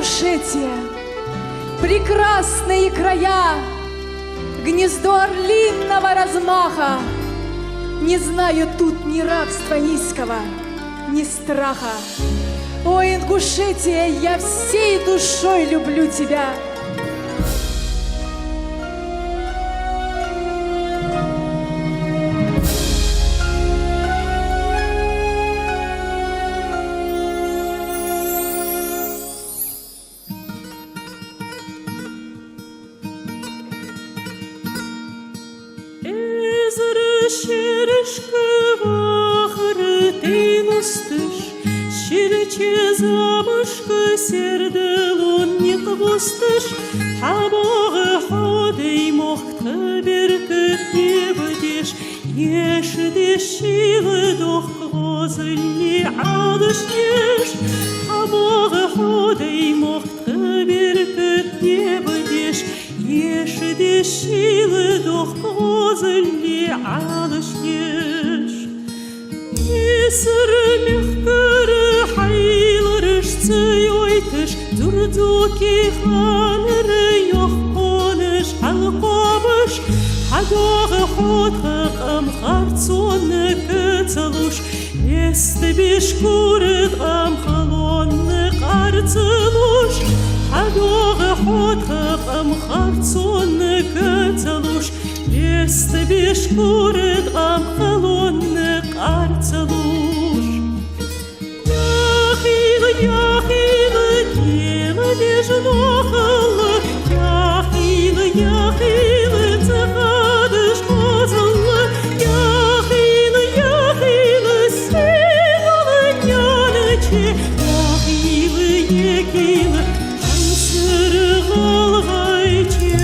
Ингушетия, прекрасные края, гнездо орлиного размаха. Не знаю тут ни рабства низкого, ни страха. О, Ингушетия, я всей душой люблю тебя. Замышка серделон не хвостыш, Хабағы ходей моқты беркіт не бідеш, Ешіде шилы доқ ғозылне адыш еш, Хабағы ходей моқты беркіт не бідеш, Ешіде шилы доқ ғозылне адыш еш. Есірі мехкірі хайлырыш цыйойтыш, Дурдуки ханыры yoq қоныш алқабыш, Хадоғы ходғы қамқарцоны кыцылуш, Есті беш күріт қамқалоны қарцылуш, Хадоғы ходғы қамқарцоны кыцылуш, Есті беш күріт қамқалоны қарцылуш. Яхилы, темі жынақылы, Яхилы, цығадыш қозылы, Яхилы, сен олын яныче, Яхилы, екилы, қансыры қалғайче.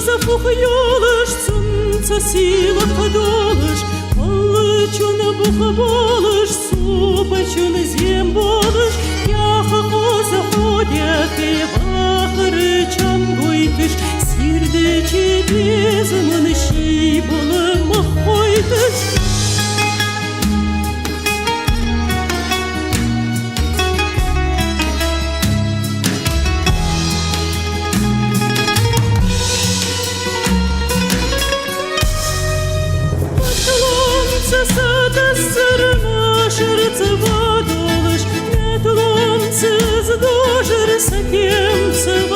Запухйолыш, Сонца сила подолыш, Палычын бұқ болыш, Супачын зем болыш, Яхы қозы ходяты бақыры чам қойтыш, Сирді чебезімін ши болымы қойтыш. Водолыш, нет ломцы с дожер, с кем